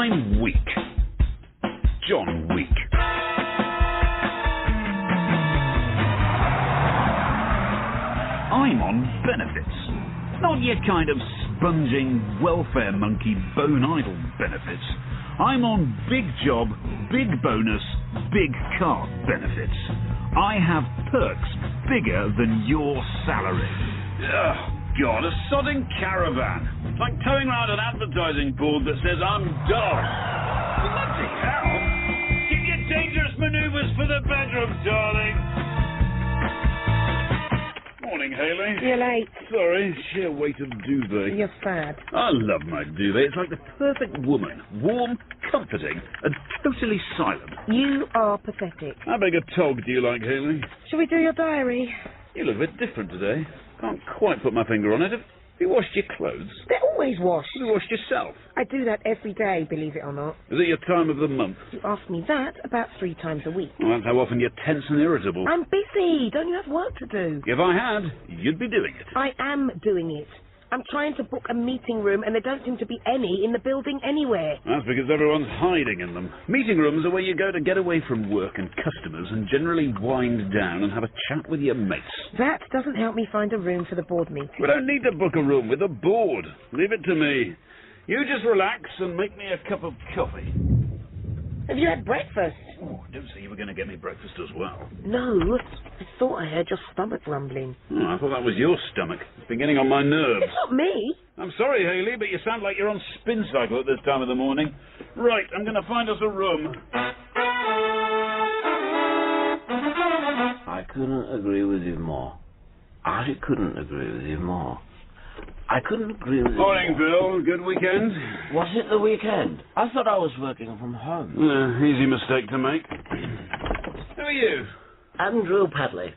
I'm weak. John Weak. I'm on benefits. Not your kind of sponging welfare monkey bone idle benefits. I'm on big job, big bonus, big car benefits. I have perks bigger than your salary. Ugh, God, a sodding caravan. It's like towing around an advertising board that says I'm dog. Bloody hell. Keep your dangerous manoeuvres for the bedroom, darling. Morning, Hayley. You're late. Sorry, sheer weight of duvet. You're fad. I love my duvet. It's like the perfect woman. Warm, comforting, and totally silent. You are pathetic. How big a tog do you like, Hayley? Shall we do your diary? You look a bit different today. Can't quite put my finger on it. Have you washed your clothes? They're always washed. Have you washed yourself? I do that every day, believe it or not. Is it your time of the month? You ask me that about 3 times a week. Well, that's how often you're tense and irritable. I'm busy. Don't you have work to do? If I had, you'd be doing it. I am doing it. I'm trying to book a meeting room and there don't seem to be any in the building anywhere. That's because everyone's hiding in them. Meeting rooms are where you go to get away from work and customers and generally wind down and have a chat with your mates. That doesn't help me find a room for the board meeting. We don't need to book a room with a board. Leave it to me. You just relax and make me a cup of coffee. Have you had breakfast? Oh, don't say you were going to get me breakfast as well. No. I thought I heard your stomach rumbling. Oh, I thought that was your stomach. It's been getting on my nerves. It's not me. I'm sorry, Hayley, but you sound like you're on spin cycle at this time of the morning. Right, I'm going to find us a room. I couldn't agree with you more. I couldn't agree with you more. I couldn't agree with you Morning, more. Bill. Good weekend? Was it the weekend? I thought I was working from home. Easy mistake to make. Who are you? Andrew Padley.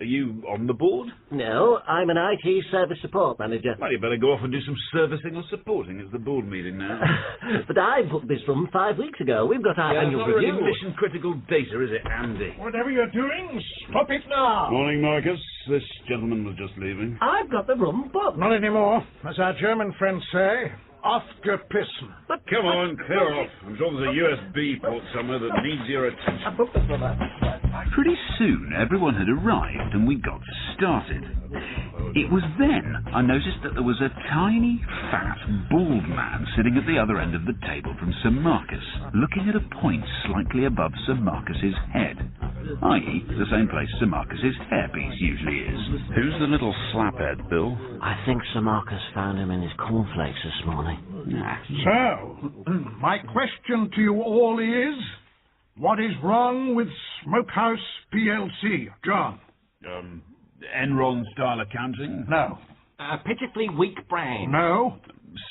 Are you on the board? No, I'm an IT service support manager. Well, you better go off and do some servicing or supporting. It's the board meeting now. But I booked this room 5 weeks ago. We've got our annual it's not review. really mission-critical data, is it, Andy? Whatever you're doing, stop it now. Morning, Marcus. This gentleman was just leaving. I've got the room booked. Not anymore. As our German friends say, Aufgepissen. But Come on, clear off. I'm sure there's a USB port somewhere that needs your attention. I booked the room. Pretty soon, everyone had arrived and we got started. It was then I noticed that there was a tiny, fat, bald man sitting at the other end of the table from Sir Marcus, looking at a point slightly above Sir Marcus's head, i.e. the same place Sir Marcus's hairpiece usually is. Who's the little slaphead, Bill? I think Sir Marcus found him in his cornflakes this morning. So, my question to you all is, what is wrong with Smokehouse PLC, John? Enron-style accounting? No. A pitifully weak brain. No.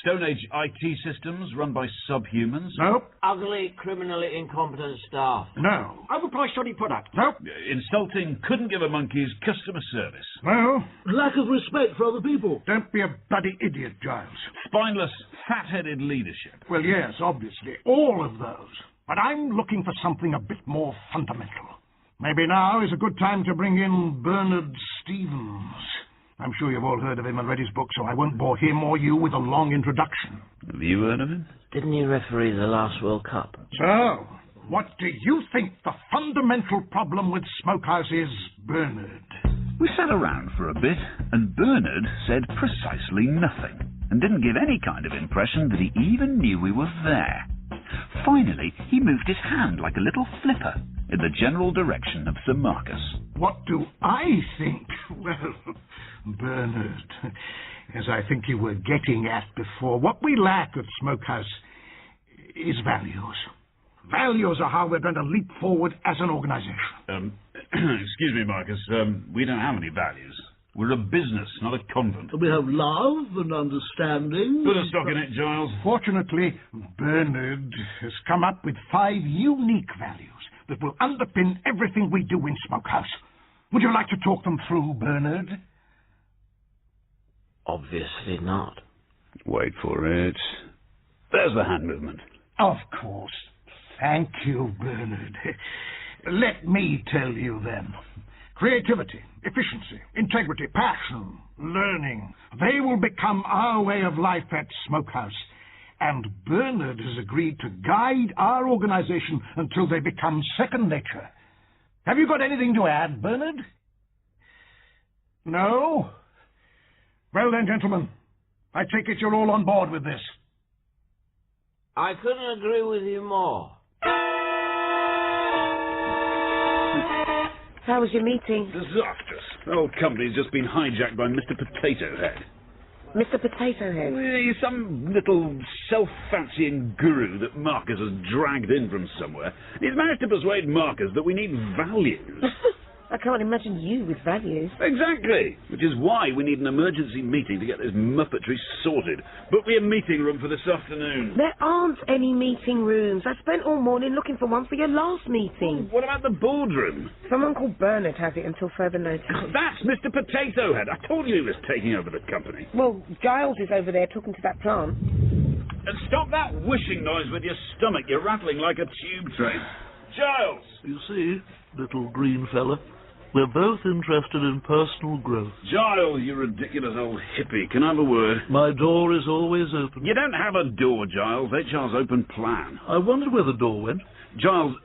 Stone Age IT systems run by subhumans? Nope. Ugly, criminally incompetent staff. No. Overpriced shoddy product. Nope. Insulting, couldn't give a monkey's customer service. No. Lack of respect for other people. Don't be a bloody idiot, Giles. Spineless, fat-headed leadership. Well, yes, obviously. All of those. But I'm looking for something a bit more fundamental. Maybe now is a good time to bring in Bernard Stevens. I'm sure you've all heard of him and read his book, so I won't bore him or you with a long introduction. Have you heard of him? Didn't he referee the last World Cup? So, what do you think the fundamental problem with Smokehouse is, Bernard? We sat around for a bit, and Bernard said precisely nothing, and didn't give any kind of impression that he even knew we were there. Finally, he moved his hand like a little flipper in the general direction of Sir Marcus. What do I think? Well, Bernard, as I think you were getting at before, what we lack at Smokehouse is values. Values are how we're going to leap forward as an organization. Excuse me, Marcus. We don't have any values. We're a business, not a convent. We have love and understanding. Put a stock in it, Giles. Fortunately, Bernard has come up with 5 unique values that will underpin everything we do in Smokehouse. Would you like to talk them through, Bernard? Obviously not. Wait for it. There's the hand movement. Of course. Thank you, Bernard. Let me tell you then. Creativity, efficiency, integrity, passion, learning. They will become our way of life at Smokehouse. And Bernard has agreed to guide our organisation until they become second nature. Have you got anything to add, Bernard? No? Well then, gentlemen, I take it you're all on board with this. I couldn't agree with you more. How was your meeting? Disastrous. The whole company's just been hijacked by Mr. Potato Head. Mr. Potato Head? He's some little self-fancying guru that Marcus has dragged in from somewhere. He's managed to persuade Marcus that we need values. I can't imagine you with values. Exactly. Which is why we need an emergency meeting to get this muppetry sorted. Book me a meeting room for this afternoon. There aren't any meeting rooms. I spent all morning looking for one for your last meeting. What about the boardroom? Someone called Bernard has it until further notice. That's Mr. Potato Head. I told you he was taking over the company. Well, Giles is over there talking to that plant. And stop that whooshing noise with your stomach. You're rattling like a tube train. Giles! You see, little green fella, we're both interested in personal growth. Giles, you ridiculous old hippie. Can I have a word? My door is always open. You don't have a door, Giles. HR's open plan. I wondered where the door went. Giles,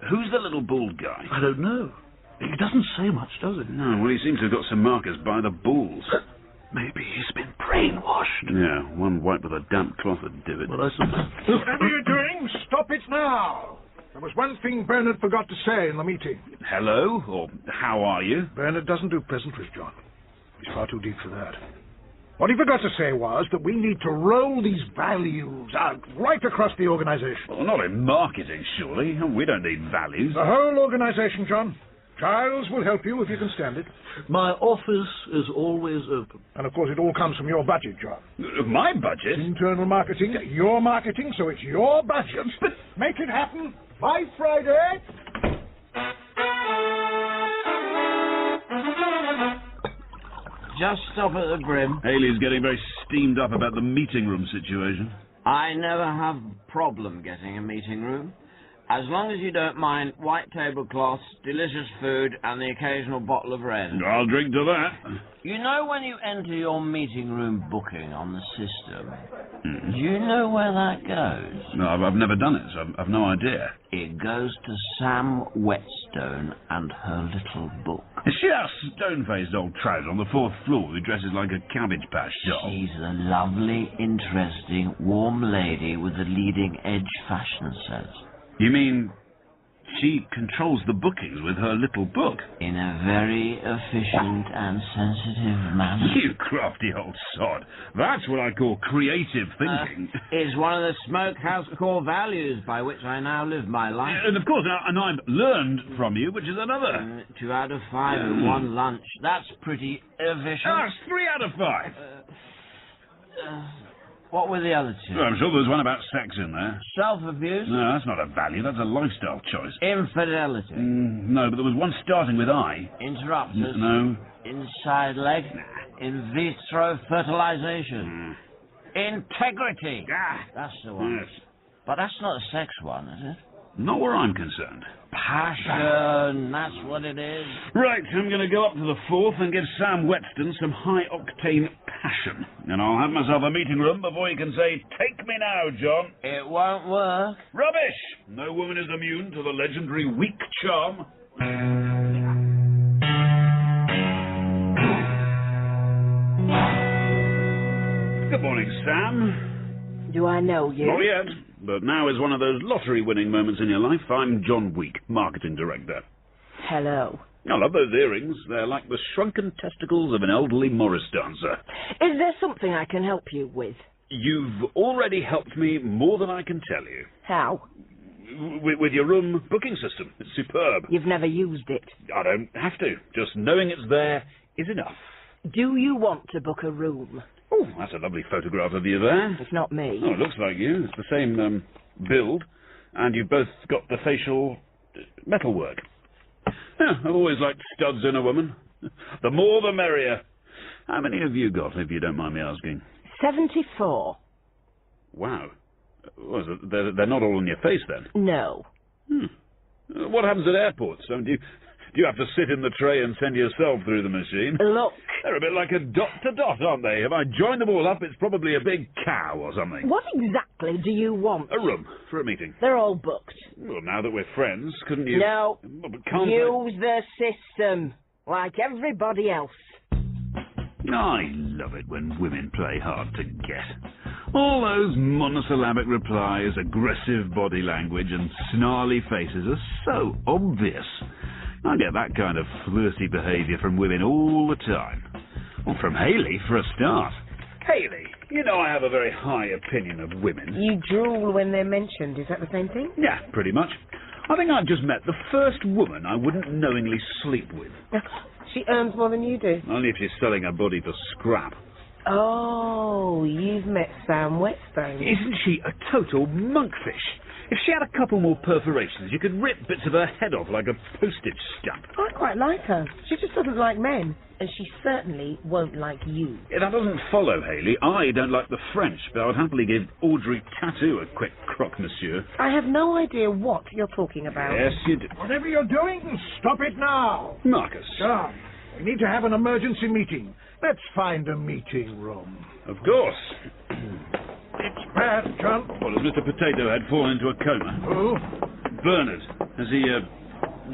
who's the little bald guy? I don't know. He doesn't say much, does he? No, well, he seems to have got some markers by the balls. Maybe he's been brainwashed. Yeah, one wipe with a damp cloth would do it. Well, I suppose... What are you doing? Stop it now! There was one thing Bernard forgot to say in the meeting. Hello, or how are you? Bernard doesn't do pleasantries, John. He's far too deep for that. What he forgot to say was that we need to roll these values out right across the organisation. Well, not in marketing, surely. We don't need values. The whole organisation, John. Giles will help you if you can stand it. My office is always open. And, of course, it all comes from your budget, John. My budget? Internal marketing, your marketing, so it's your budget. But make it happen by Friday. Just stop at the brim. Hayley's getting very steamed up about the meeting room situation. I never have problem getting a meeting room. As long as you don't mind white tablecloths, delicious food, and the occasional bottle of red. I'll drink to that. You know when you enter your meeting room booking on the system, do you know where that goes? No, I've never done it, so I've no idea. It goes to Sam Whetstone and her little book. Is she that stone-faced old trouser on the fourth floor who dresses like a Cabbage Patch doll? She's a lovely, interesting, warm lady with a leading-edge fashion sense. You mean she controls the bookings with her little book? In a very efficient and sensitive manner. You crafty old sod. That's what I call creative thinking. It's one of the Smokehouse core values by which I now live my life. And of course, and I've learned from you, which is another. 2 out of 5 in one lunch. That's pretty efficient. That's 3 out of 5. What were the other 2? Well, I'm sure there's one about sex in there. Self-abuse? No, that's not a value. That's a lifestyle choice. Infidelity? No, but there was one starting with I. Interrupters? No. Inside leg? In vitro fertilization? Integrity? That's the one. Yes. But that's not a sex one, is it? Not where I'm concerned. Passion, that's what it is. Right, I'm going to go up to the 4th and give Sam Whetstone some high-octane passion. And I'll have myself a meeting room before he can say, "Take me now, John." It won't work. Rubbish! No woman is immune to the legendary weak charm. Good morning, Sam. Do I know you? Not yet, but now is one of those lottery-winning moments in your life. I'm John Week, marketing director. Hello. I love those earrings. They're like the shrunken testicles of an elderly Morris dancer. Is there something I can help you with? You've already helped me more than I can tell you. How? With your room booking system. It's superb. You've never used it. I don't have to. Just knowing it's there is enough. Do you want to book a room? Oh, that's a lovely photograph of you there. It's not me. Oh, it looks like you. It's the same build. And you've both got the facial metalwork. Yeah, I've always liked studs in a woman. The more the merrier. How many have you got, if you don't mind me asking? 74. Wow. Well, they're not all on your face, then? No. What happens at airports? Do Do you have to sit in the tray and send yourself through the machine? Look. They're a bit like a dot-to-dot, aren't they? If I join them all up, it's probably a big cow or something. What exactly do you want? A room for a meeting. They're all booked. Well, now that we're friends, couldn't you... No. Well, but can't Use the system, like everybody else. I love it when women play hard to get. All those monosyllabic replies, aggressive body language and snarly faces are so obvious. I get that kind of flirty behaviour from women all the time. Well, from Hayley, for a start. Hayley, you know I have a very high opinion of women. You drool when they're mentioned. Is that the same thing? Yeah, pretty much. I think I've just met the first woman I wouldn't knowingly sleep with. She earns more than you do. Only if she's selling her body for scrap. Oh, you've met Sam Whetstone. Isn't she a total monkfish? If she had a couple more perforations, you could rip bits of her head off like a postage stamp. I quite like her. She just doesn't like men. And she certainly won't like you. Yeah, that doesn't follow, Hayley. I don't like the French, but I would happily give Audrey Tattoo a quick croque monsieur. I have no idea what you're talking about. Yes, you do. Whatever you're doing, stop it now. Marcus. John, we need to have an emergency meeting. Let's find a meeting room. Of course. It's bad, John. Well, has Mr. Potato Head fallen into a coma? Who? Bernard. Has he,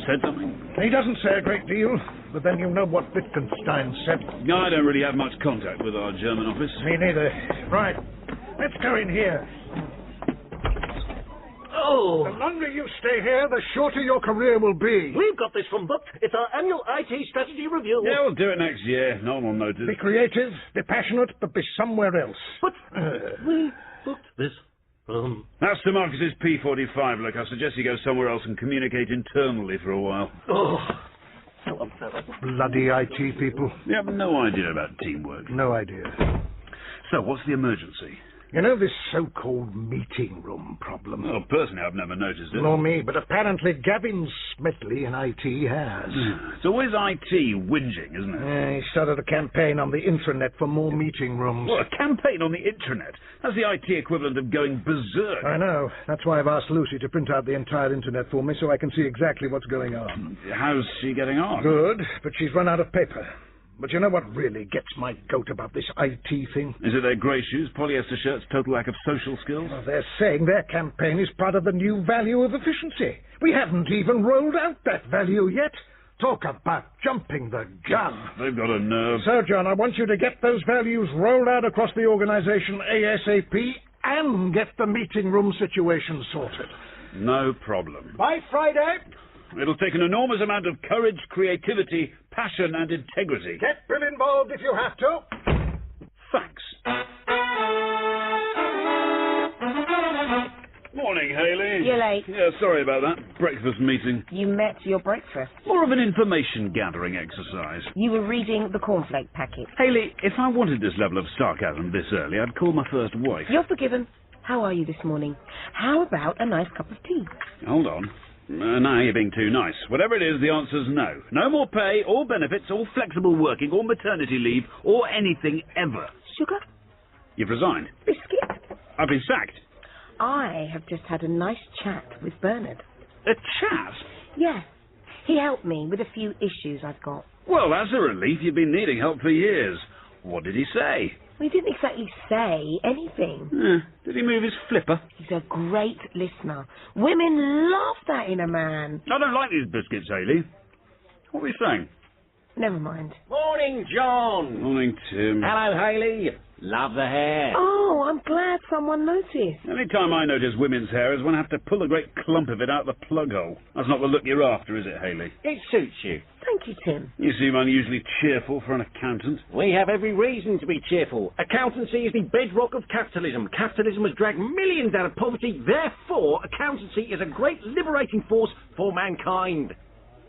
said something? He doesn't say a great deal, but then you know what Wittgenstein said. I don't really have much contact with our German office. Me neither. Right. Let's go in here. Oh, The longer you stay here, the shorter your career will be. we've got this from booked. It's our annual IT strategy review. Yeah, we'll do it next year. No one will notice. Be creative, be passionate, but be somewhere else. But we booked this from... That's Sir Marcus's P45. Look, I suggest you go somewhere else and communicate internally for a while. Oh, so unbearable. Bloody IT people. You have no idea about teamwork. No idea. So, what's the emergency? You know this so-called meeting room problem? Well, personally, I've never noticed it. Nor me, but apparently Gavin Smithly in IT has. It's always IT whinging, isn't it? He started a campaign on the intranet for more meeting rooms. Well, a campaign on the intranet. That's the IT equivalent of going berserk. I know. That's why I've asked Lucy to print out the entire internet for me so I can see exactly what's going on. How's she getting on? Good, but she's run out of paper. But you know what really gets my goat about this IT thing? Is it their grey shoes, polyester shirts, total lack of social skills? Well, they're saying their campaign is part of the new value of efficiency. We haven't even rolled out that value yet. Talk about jumping the gun. They've got a nerve. So, John, I want you to get those values rolled out across the organization ASAP and get the meeting room situation sorted. No problem. By Friday. It'll take an enormous amount of courage, creativity, passion and integrity. Get Bill involved if you have to. Thanks. Morning, Hayley. You're late. Yeah, sorry about that. Breakfast meeting. You met your breakfast. More of an information-gathering exercise. You were reading the cornflake packet. Hayley, if I wanted this level of sarcasm this early, I'd call my first wife. You're forgiven. How are you this morning? How about a nice cup of tea? Hold on. Now you're being too nice. Whatever it is, the answer's no. No more pay, or benefits, or flexible working, or maternity leave, or anything ever. Sugar? You've resigned. Biscuit? I've been sacked. I have just had a nice chat with Bernard. A chat? Yeah. He helped me with a few issues I've got. Well, that's a relief. You've been needing help for years. What did he say? We didn't exactly say anything. Did he move his flipper? He's a great listener. Women love that in a man. I don't like these biscuits, Hayley. What were you saying? Never mind. Morning, John. Morning, Tim. Hello, Hayley. Love the hair. Oh, I'm glad someone noticed. Any time I notice women's hair is when I have to pull a great clump of it out the plug hole. That's not the look you're after, is it, Hayley? It suits you. Thank you, Tim. You seem unusually cheerful for an accountant. We have every reason to be cheerful. Accountancy is the bedrock of capitalism. Capitalism has dragged millions out of poverty. Therefore, accountancy is a great liberating force for mankind.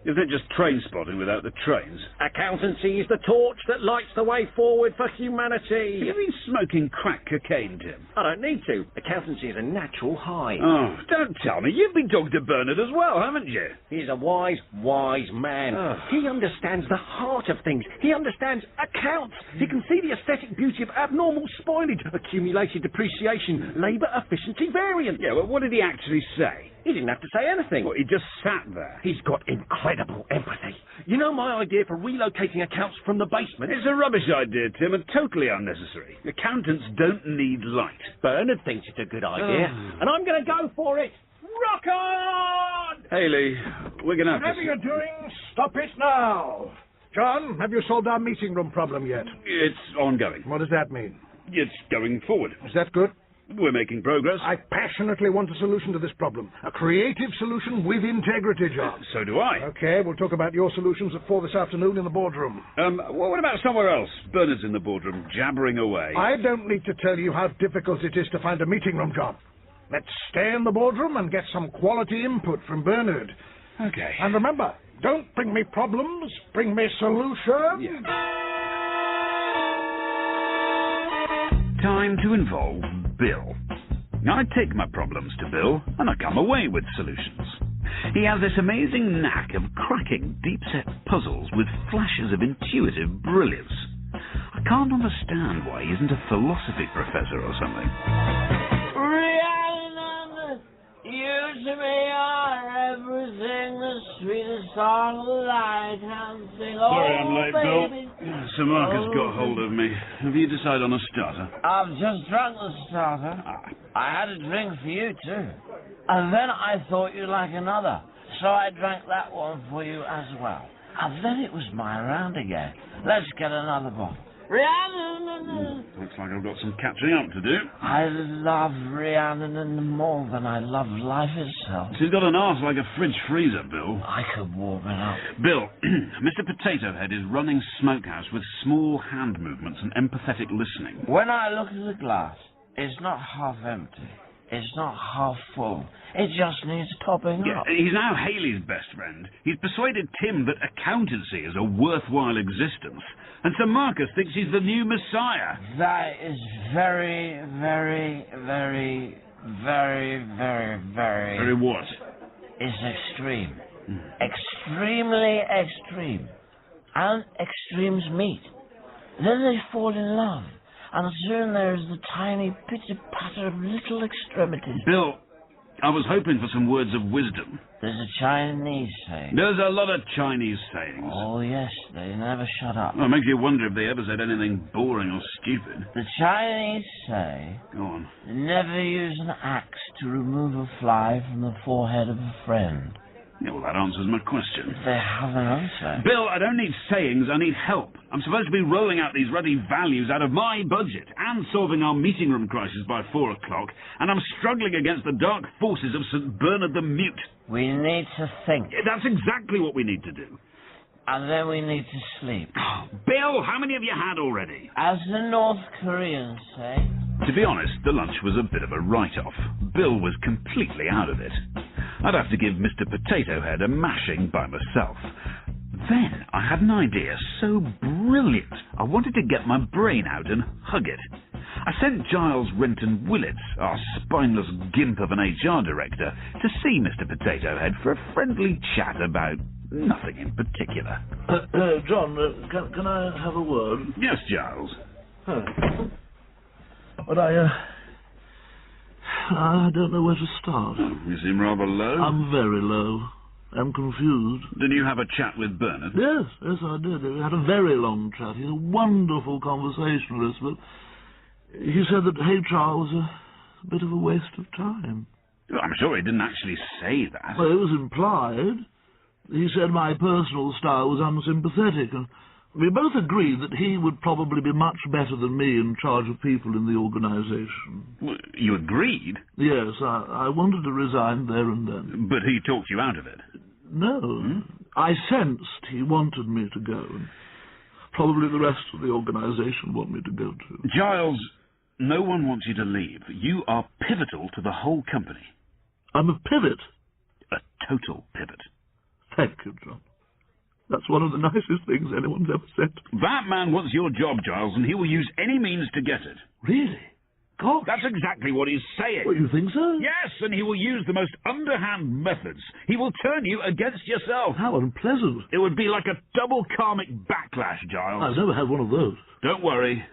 Isn't it just train spotting without the trains? Accountancy is the torch that lights the way forward for humanity. Have you been smoking crack cocaine, Tim? I don't need to. Accountancy is a natural high. Oh, don't tell me. You've been talking to Bernard as well, haven't you? He's a wise, wise man. He understands the heart of things. He understands accounts. He can see the aesthetic beauty of abnormal spoilage, accumulated depreciation, labour efficiency variance. Yeah, well, what did he actually say? He didn't have to say anything. Well, he just sat there. He's got incredible empathy. You know my idea for relocating accounts from the basement? It's a rubbish idea, Tim, and totally unnecessary. Accountants don't need light. Bernard thinks it's a good idea, and I'm going to go for it. Rock on! Hayley, we're going to have Whatever to... you're doing, stop it now. John, have you solved our meeting room problem yet? It's ongoing. What does that mean? It's going forward. Is that good? We're making progress. I passionately want a solution to this problem. A creative solution with integrity, John. So do I. Okay, we'll talk about your solutions at 4 this afternoon in the boardroom. Well, what about somewhere else? Bernard's in the boardroom, jabbering away. I don't need to tell you how difficult it is to find a meeting room, John. Let's stay in the boardroom and get some quality input from Bernard. Okay. And remember, don't bring me problems, bring me solutions. Yeah. Time to involve Bill. I take my problems to Bill, and I come away with solutions. He has this amazing knack of cracking deep-set puzzles with flashes of intuitive brilliance. I can't understand why he isn't a philosophy professor or something. Rhiannon, you to me are everything, the sweetest song of the light and sing. Sorry I'm late, baby. Bill. Sir Marcus got hold of me. Have you decided on a starter? I've just drunk the starter. I had a drink for you too. And then I thought you'd like another. So I drank that one for you as well. And then it was my round again. Let's get another bottle. Rhiannon! Looks like I've got some catching up to do. I love Rhiannon more than I love life itself. She's got an arse like a fridge freezer, Bill. I could warm it up. Bill, Mr. Potato Head is running Smokehouse with small hand movements and empathetic listening. When I look at the glass, it's not half empty. It's not half full. It just needs topping up. He's now Hayley's best friend. He's persuaded Tim that accountancy is a worthwhile existence. And Sir Marcus thinks he's the new messiah. That is very, very, very, very, very, very... Very what? It's extreme. Extremely extreme. And extremes meet. Then they fall in love. And soon there's the tiny pitter-patter of little extremities. Bill, I was hoping for some words of wisdom. There's a Chinese saying. There's a lot of Chinese sayings. Oh, yes, they never shut up. Well, it makes you wonder if they ever said anything boring or stupid. The Chinese say... Go on. Never use an axe to remove a fly from the forehead of a friend. Yeah, well, that answers my question. They have an answer. Bill, I don't need sayings, I need help. I'm supposed to be rolling out these ruddy values out of my budget and solving our meeting room crisis by 4 o'clock, and I'm struggling against the dark forces of St. Bernard the Mute. We need to think. That's exactly what we need to do. And then we need to sleep. Bill, how many have you had already? As the North Koreans say. To be honest, the lunch was a bit of a write-off. Bill was completely out of it. I'd have to give Mr. Potato Head a mashing by myself. Then I had an idea so brilliant, I wanted to get my brain out and hug it. I sent Giles Renton Willits, our spineless gimp of an HR director, to see Mr. Potato Head for a friendly chat about nothing in particular. John, can I have a word? Yes, Giles. But I don't know where to start. You seem rather low. I'm very low. I'm confused. Did you have a chat with Bernard? Yes, I did. We had a very long chat. He's a wonderful conversationalist, but he said that HR was a bit of a waste of time. Well, I'm sure he didn't actually say that. Well, it was implied. He said my personal style was unsympathetic, and we both agreed that he would probably be much better than me in charge of people in the organisation. Well, you agreed? Yes, I wanted to resign there and then. But he talked you out of it? No. I sensed he wanted me to go, and probably the rest of the organisation want me to go too. Giles, no one wants you to leave. You are pivotal to the whole company. I'm a pivot. A total pivot. Thank you, John. That's one of the nicest things anyone's ever said. That man wants your job, Giles, and he will use any means to get it. Really? Gosh. That's exactly what he's saying. Well, you think so? Yes, and he will use the most underhand methods. He will turn you against yourself. How unpleasant. It would be like a double karmic backlash, Giles. I've never had one of those. Don't worry.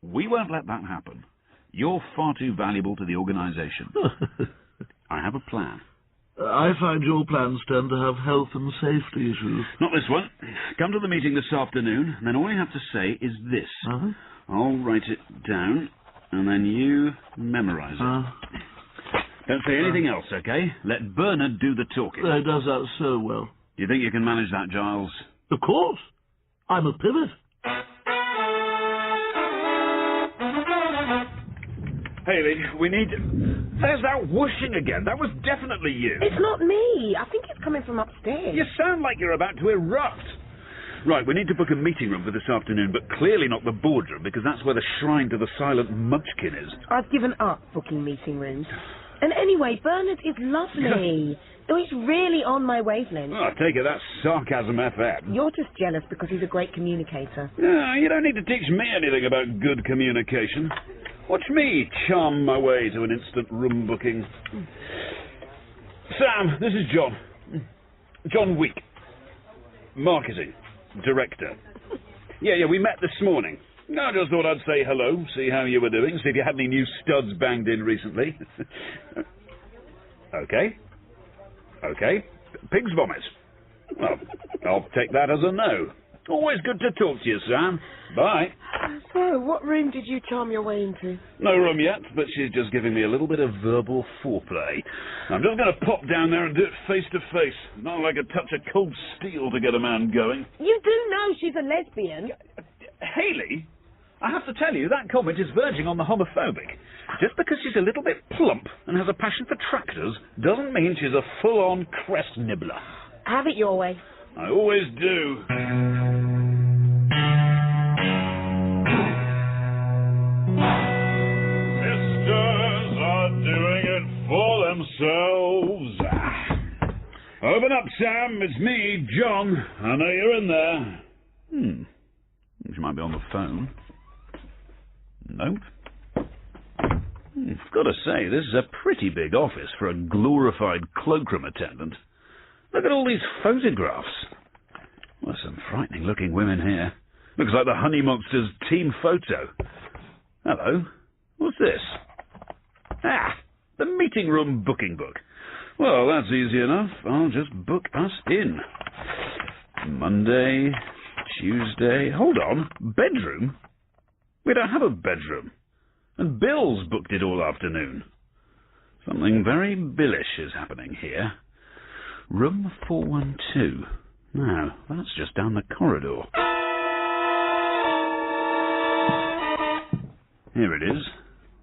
We won't let that happen. You're far too valuable to the organisation. I have a plan. I find your plans tend to have health and safety issues. Not this one. Come to the meeting this afternoon, and then all you have to say is this. Uh-huh. I'll write it down, and then you memorise it. Don't say anything else, okay? Let Bernard do the talking. He does that so well. You think you can manage that, Giles? Of course. I'm a pivot. Hayley, we need... There's that whooshing again. That was definitely you. It's not me. I think it's coming from upstairs. You sound like you're about to erupt. Right, we need to book a meeting room for this afternoon, but clearly not the boardroom, because that's where the shrine to the silent munchkin is. I've given up booking meeting rooms. And anyway, Bernard is lovely. Though he's really on my wavelength. Oh, I take it that's sarcasm FM. You're just jealous because he's a great communicator. No, you don't need to teach me anything about good communication. Watch me charm my way to an instant room booking. Sam, this is John. John Week. Marketing. Director. Yeah, we met this morning. I just thought I'd say hello, see how you were doing, see if you had any new studs banged in recently. Okay. Pig's vomit. Well, I'll take that as a no. Always good to talk to you, Sam. Bye. So, what room did you charm your way into? No room yet, but she's just giving me a little bit of verbal foreplay. I'm just going to pop down there and do it face to face. Not like a touch of cold steel to get a man going. You do know she's a lesbian. Hayley, I have to tell you, that comment is verging on the homophobic. Just because she's a little bit plump and has a passion for tractors doesn't mean she's a full-on crest nibbler. Have it your way. I always do. Sisters are doing it for themselves. Open up, Sam. It's me, John. I know you're in there. She might be on the phone. Nope. I've got to say, this is a pretty big office for a glorified cloakroom attendant. Look at all these photographs. Well, some frightening-looking women here. Looks like the Honey Monsters team photo. Hello. What's this? The meeting room booking book. Well, that's easy enough. I'll just book us in. Monday, Tuesday... Hold on. Bedroom? We don't have a bedroom. And Bill's booked it all afternoon. Something very Billish is happening here. Room 412. No, that's just down the corridor. Here it is.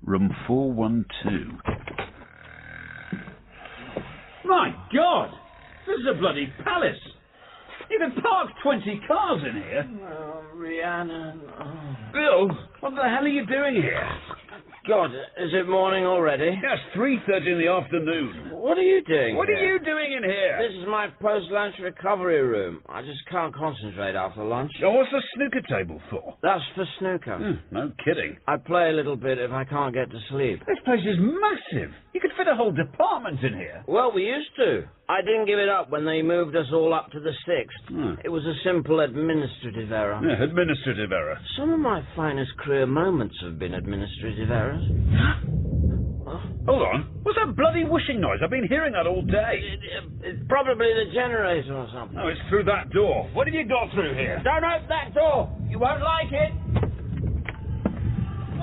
Room 412. My God! This is a bloody palace! You can park 20 cars in here. Oh, Rhiannon. Oh. Bill, what the hell are you doing here? God, is it morning already? Yes, 3:30 in the afternoon. What are you doing What here? are you doing in here? This is my post-lunch recovery room. I just can't concentrate after lunch. Oh, what's the snooker table for? That's for snooker. No kidding. I play a little bit if I can't get to sleep. This place is massive. You could fit a whole department in here. Well, we used to. I didn't give it up when they moved us all up to the 6th. It was a simple administrative error. Yeah, administrative error. Some of my finest career moments have been administrative errors. Hold on. What's that bloody whooshing noise? I've been hearing that all day. It's probably the generator or something. Oh, it's through that door. What have you got through here? Don't open that door. You won't like it.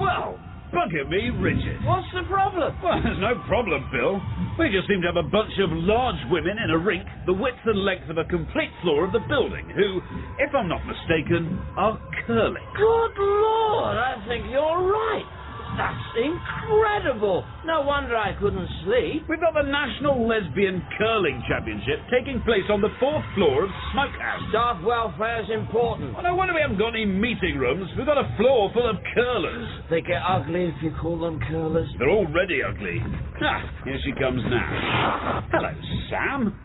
Well, bugger me, Richard. What's the problem? Well, there's no problem, Bill. We just seem to have a bunch of large women in a rink the width and length of a complete floor of the building who, if I'm not mistaken, are curling. Good Lord, I think you're right. That's incredible. No wonder I couldn't sleep. We've got the National Lesbian Curling Championship taking place on the 4th floor of Smokehouse. Staff welfare's important. Well, no wonder we haven't got any meeting rooms. We've got a floor full of curlers. They get ugly if you call them curlers. They're already ugly. Here she comes now. Hello, Sam.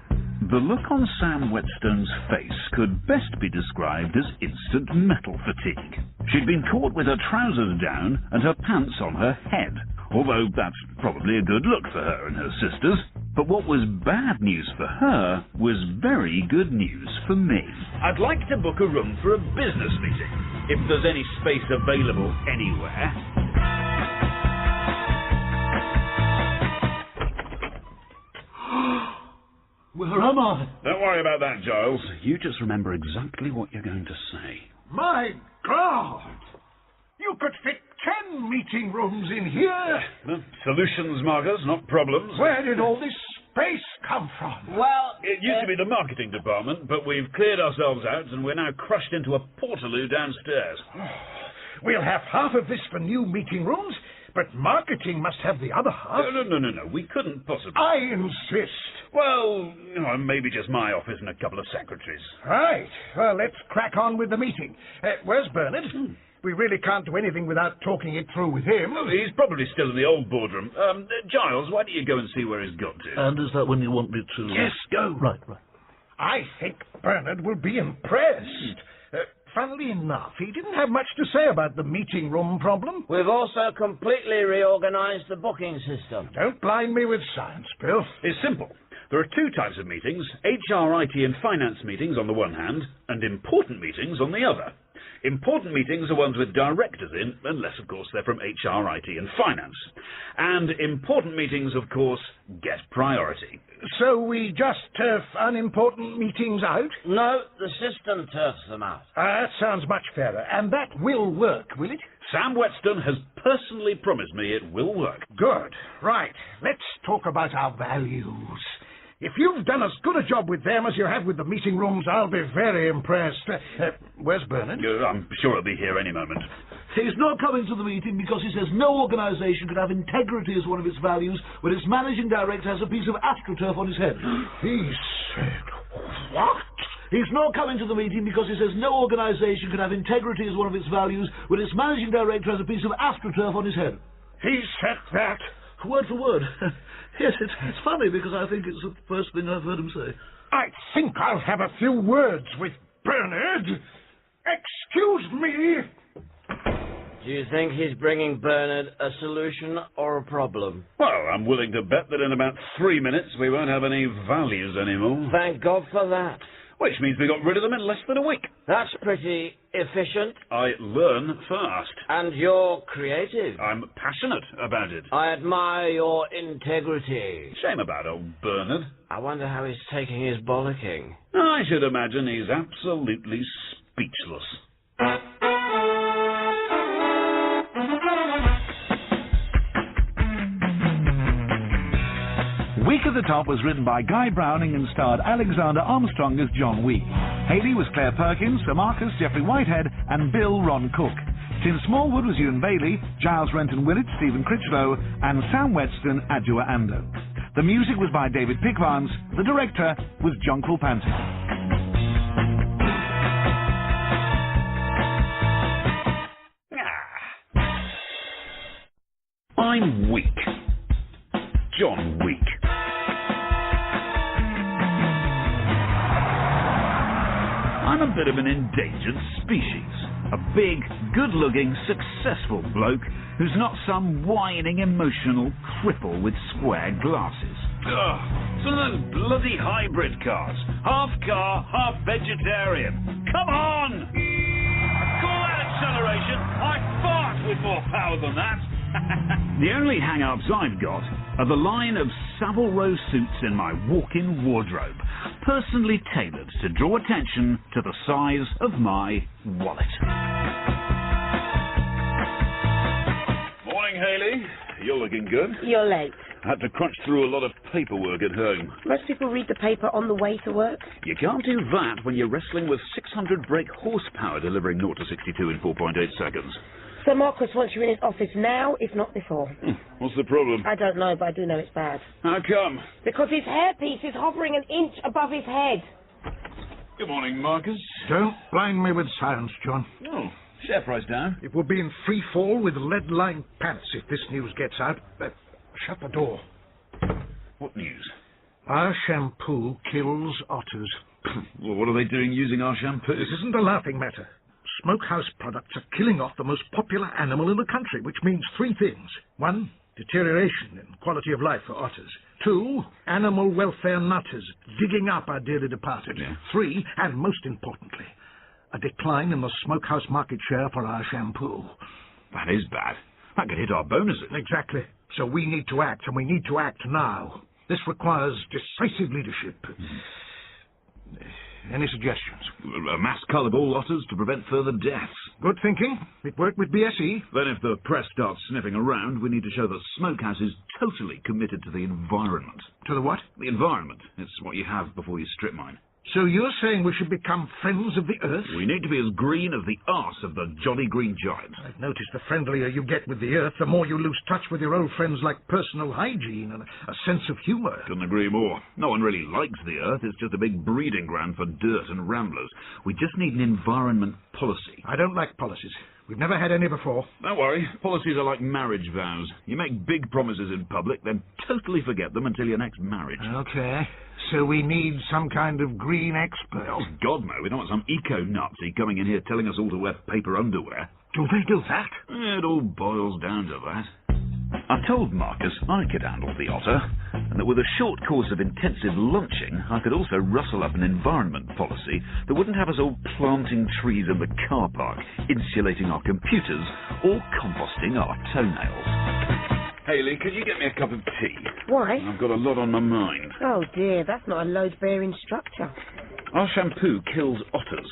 The look on Sam Whetstone's face could best be described as instant metal fatigue. She'd been caught with her trousers down and her pants on her head, although that's probably a good look for her and her sisters. But what was bad news for her was very good news for me. I'd like to book a room for a business meeting, if there's any space available anywhere. Come on. Don't worry about that, Giles. You just remember exactly what you're going to say. My God! You could fit 10 meeting rooms in here. Well, solutions, Marcus, not problems. Where did all this space come from? Well, It used to be the marketing department, but we've cleared ourselves out and we're now crushed into a portaloo downstairs. We'll have half of this for new meeting rooms, but marketing must have the other half. No. We couldn't possibly. I insist. Well, maybe just my office and a couple of secretaries. Right. Well, let's crack on with the meeting. Where's Bernard? We really can't do anything without talking it through with him. Oh, he's probably still in the old boardroom. Giles, why don't you go and see where he's got to? And is that when you want me to... Yes, go. Right. I think Bernard will be impressed. Funnily enough, he didn't have much to say about the meeting room problem. we've also completely reorganised the booking system. Don't blind me with science, Bill. It's simple. There are two types of meetings, HR, IT and finance meetings on the one hand, and important meetings on the other. Important meetings are ones with directors in, unless, of course, they're from HR, IT and finance. And important meetings, of course, get priority. So we just turf unimportant meetings out? No, the system turfs them out. That sounds much fairer. And that will work, will it? Sam Whetstone has personally promised me it will work. Good. Right. Let's talk about our values. If you've done as good a job with them as you have with the meeting rooms, I'll be very impressed. Where's Bernard? I'm sure he'll be here any moment. He's not coming to the meeting because he says no organisation could have integrity as one of its values when its managing director has a piece of astroturf on his head. He said what? He's not coming to the meeting because he says no organisation could have integrity as one of its values when its managing director has a piece of astroturf on his head. He said that? Word for word. Yes, it's funny because I think it's the first thing I've heard him say. I think I'll have a few words with Bernard. Excuse me. Do you think he's bringing Bernard a solution or a problem? Well, I'm willing to bet that in about 3 minutes we won't have any values anymore. Thank God for that. Which means we got rid of them in less than a week. That's pretty efficient. I learn fast. And you're creative. I'm passionate about it. I admire your integrity. Shame about old Bernard. I wonder how he's taking his bollocking. I should imagine he's absolutely speechless. Week at the Top was written by Guy Browning and starred Alexander Armstrong as John Week. Hayley was Clare Perkins, Sir Marcus, Geoffrey Whitehead, and Bill Ron Cook. Tim Smallwood was Ewan Bailey, Giles Renton Willett, Stephen Critchlow, and Sam Whetstone, Adjoa Andoh. The music was by David Pickvance. The director was Jonquil Panting. I'm weak. John Week. I'm a bit of an endangered species. A big, good-looking, successful bloke who's not some whining, emotional cripple with square glasses. Ugh, some of those bloody hybrid cars. Half car, half vegetarian. Come on! Call that acceleration. I fart with more power than that. The only hang-ups I've got are the line of Savile Row suits in my walk-in wardrobe, personally tailored to draw attention to the size of my wallet. Morning, Hayley. You're looking good. You're late. I had to crunch through a lot of paperwork at home. Most people read the paper on the way to work. You can't do that when you're wrestling with 600 brake horsepower delivering 0 to 62 in 4.8 seconds. Sir Marcus wants you in his office now, if not before. What's the problem? I don't know, but I do know it's bad. How come? Because his hairpiece is hovering an inch above his head. Good morning, Marcus. Don't blind me with science, John. Oh, share price down. It will be in free fall with lead-lined pants if this news gets out. Shut the door. What news? Our shampoo kills otters. Well, what are they doing using our shampoo? This isn't a laughing matter. Smokehouse products are killing off the most popular animal in the country, which means 3 things. 1, deterioration in quality of life for otters. 2, animal welfare nutters digging up our dearly departed. Yeah. 3, and most importantly, a decline in the Smokehouse market share for our shampoo. That is bad. That could hit our bonuses. Exactly. So we need to act, and we need to act now. This requires decisive leadership. Any suggestions? A mass cull of all otters to prevent further deaths. Good thinking. It worked with BSE. Then if the press starts sniffing around, we need to show that Smokehouse is totally committed to the environment. To the what? The environment. It's what you have before you strip mine. So you're saying we should become friends of the earth? We need to be as green as the arse of the Jolly Green Giant. I've noticed the friendlier you get with the earth, the more you lose touch with your old friends like personal hygiene and a sense of humour. Couldn't agree more. No one really likes the earth. It's just a big breeding ground for dirt and ramblers. We just need an environment policy. I don't like policies. We've never had any before. Don't worry. Policies are like marriage vows. You make big promises in public, then totally forget them until your next marriage. Okay. So we need some kind of green expert. Oh, God, no. We don't want some eco-Nazi coming in here telling us all to wear paper underwear. Do they do that? It all boils down to that. I told Marcus I could handle the otter, and that with a short course of intensive lunching, I could also rustle up an environment policy that wouldn't have us all planting trees in the car park, insulating our computers, or composting our toenails. Hayley, could you get me a cup of tea? Why? I've got a lot on my mind. Oh dear, that's not a load-bearing structure. Our shampoo kills otters.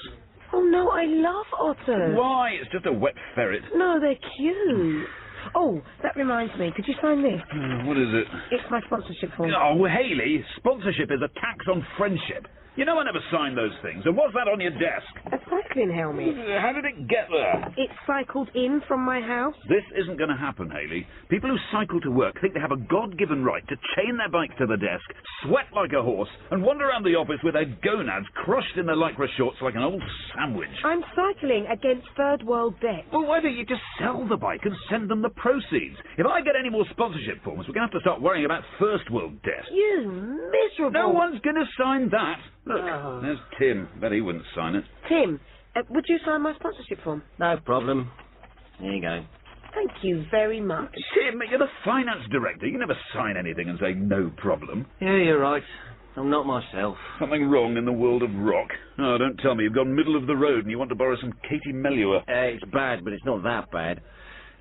Oh no, I love otters. Why? It's just a wet ferret. No, they're cute. Oh, that reminds me. Could you sign this? What is it? It's my sponsorship form. Oh, Hayley, sponsorship is a tax on friendship. You know I never signed those things. And what's that on your desk? A cycling helmet. How did it get there? It cycled in from my house. This isn't going to happen, Hayley. People who cycle to work think they have a God-given right to chain their bikes to the desk, sweat like a horse, and wander around the office with their gonads crushed in their lycra shorts like an old sandwich. I'm cycling against third world debt. Well, why don't you just sell the bike and send them the proceeds? If I get any more sponsorship forms, we're going to have to start worrying about first world debt. You miserable... No one's going to sign that. Look, there's Tim. Bet he wouldn't sign it. Tim, would you sign my sponsorship form? No problem. Here you go. Thank you very much. Tim, you're the finance director. You never sign anything and say no problem. Yeah, you're right. I'm not myself. Something wrong in the world of rock. Oh, don't tell me you've gone middle of the road and you want to borrow some Katie Melua. It's bad, but it's not that bad.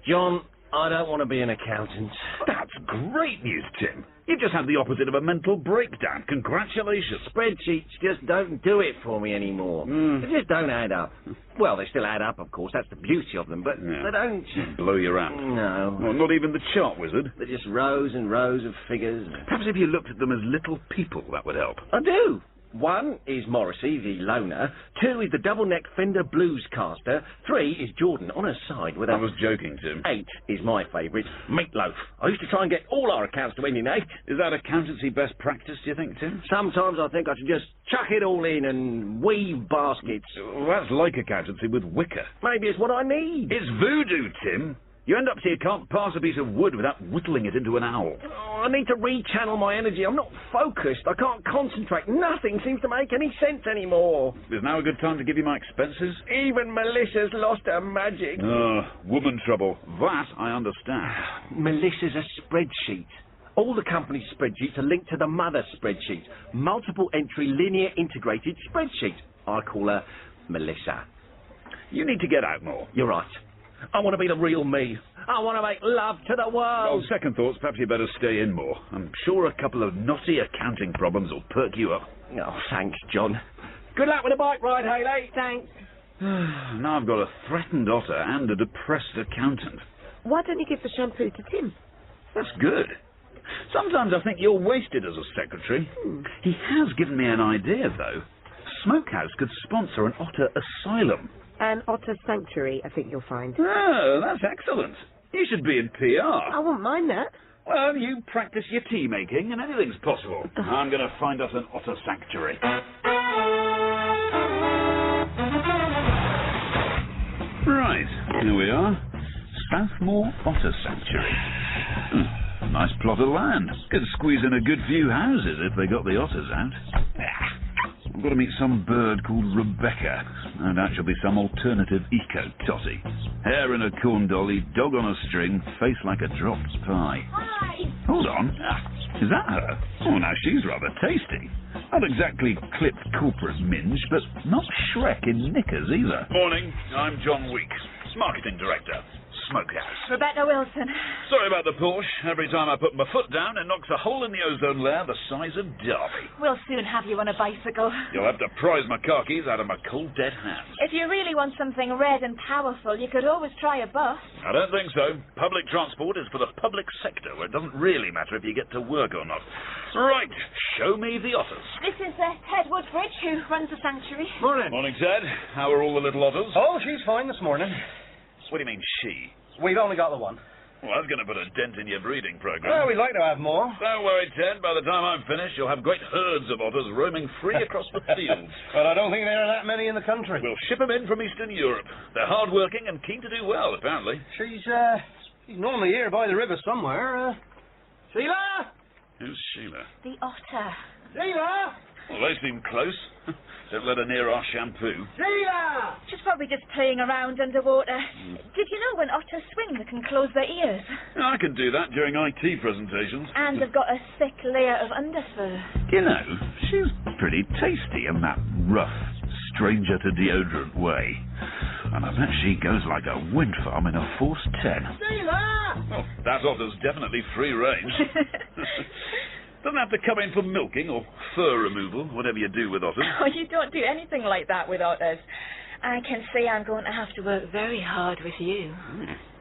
John, I don't want to be an accountant. That's great news, Tim. You've just had the opposite of a mental breakdown. Congratulations. Spreadsheets just don't do it for me anymore. They just don't add up. Well, they still add up, of course. That's the beauty of them, but they don't... Blow your app. No. Well, not even the chart wizard. They're just rows and rows of figures. Perhaps if you looked at them as little people, that would help. I do. 1 is Morrissey, the loner. 2 is the double-neck Fender Bluescaster. 3 is Jordan on her side with a... I was joking, Tim. 8 is my favourite, Meatloaf. I used to try and get all our accounts to end in 8. Is that accountancy best practice, do you think, Tim? Sometimes I think I should just chuck it all in and weave baskets. Well, that's like accountancy with wicker. Maybe it's what I need. It's voodoo, Tim. You end up so you can't pass a piece of wood without whittling it into an owl. Oh, I need to rechannel my energy. I'm not focused. I can't concentrate. Nothing seems to make any sense anymore. Is now a good time to give you my expenses? Even Melissa's lost her magic. Oh, woman trouble. That I understand. Melissa's a spreadsheet. All the company's spreadsheets are linked to the mother spreadsheet. Multiple entry linear integrated spreadsheet. I call her Melissa. You need to get out more. You're right. I want to be the real me. I want to make love to the world. Oh, second thoughts, perhaps you better stay in more. I'm sure a couple of knotty accounting problems will perk you up. Oh, thanks, John. Good luck with the bike ride, Hayley. Thanks. Now I've got a threatened otter and a depressed accountant. Why don't you give the shampoo to Tim? That's good. Sometimes I think you're wasted as a secretary. He has given me an idea, though. Smokehouse could sponsor an otter asylum. An otter sanctuary, I think you'll find. Oh, that's excellent. You should be in PR. I wouldn't mind that. Well, you practice your tea making and anything's possible. I'm going to find us an otter sanctuary. Right, here we are. Southmore Otter Sanctuary. Nice plot of land. Could squeeze in a good few houses if they got the otters out. I've got to meet some bird called Rebecca. No doubt she'll be some alternative eco-totty. Hair in a corn dolly, dog on a string, face like a dropped pie. Hi! Hold on. Is that her? Oh, now she's rather tasty. Not exactly clipped corporate minge, but not Shrek in knickers either. Morning, I'm John Weeks, marketing director. Smokehouse. Rebecca Wilson. Sorry about the Porsche. Every time I put my foot down, it knocks a hole in the ozone layer the size of Derby. We'll soon have you on a bicycle. You'll have to prise my car keys out of my cold, dead hands. If you really want something red and powerful, you could always try a bus. I don't think so. Public transport is for the public sector, where it doesn't really matter if you get to work or not. Right, show me the Otters. This is Ted Woodbridge, who runs the sanctuary. Morning. Morning, Ted. How are all the little Otters? Oh, she's fine this morning. What do you mean, she? We've only got the one. Well, that's going to put a dent in your breeding program. Well, we'd like to have more. Don't worry, Ted. By the time I'm finished, you'll have great herds of otters roaming free across the fields. But I don't think there are that many in the country. We'll ship them in from Eastern Europe. They're hard-working and keen to do well, apparently. She's normally here by the river somewhere. Sheila? Who's Sheila? The otter. Sheila? Well, they seem close. Don't let her near our shampoo. Sheila! She's probably just playing around underwater. Did you know when otters swim, they can close their ears? I can do that during IT presentations. And they've got a thick layer of underfur. You know, she's pretty tasty in that rough, stranger-to-deodorant way. And I bet she goes like a wind farm in a Force 10. Sheila! Well, that otter's definitely free range. Doesn't have to come in for milking or fur removal, whatever you do with otters. Oh, you don't do anything like that with otters. I can see I'm going to have to work very hard with you.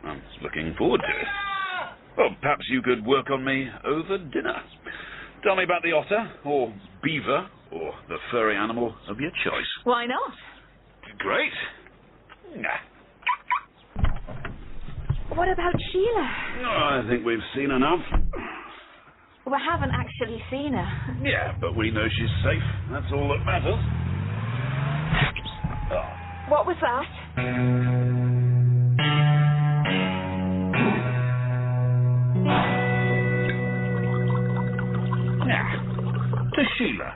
I'm looking forward to it. Well, perhaps you could work on me over dinner. Tell me about the otter, or beaver, or the furry animal of your choice. Why not? Great. What about Sheila? Oh, I think we've seen enough. We haven't actually seen her. Yeah, but we know she's safe. That's all that matters. Oh. What was that? To Sheila.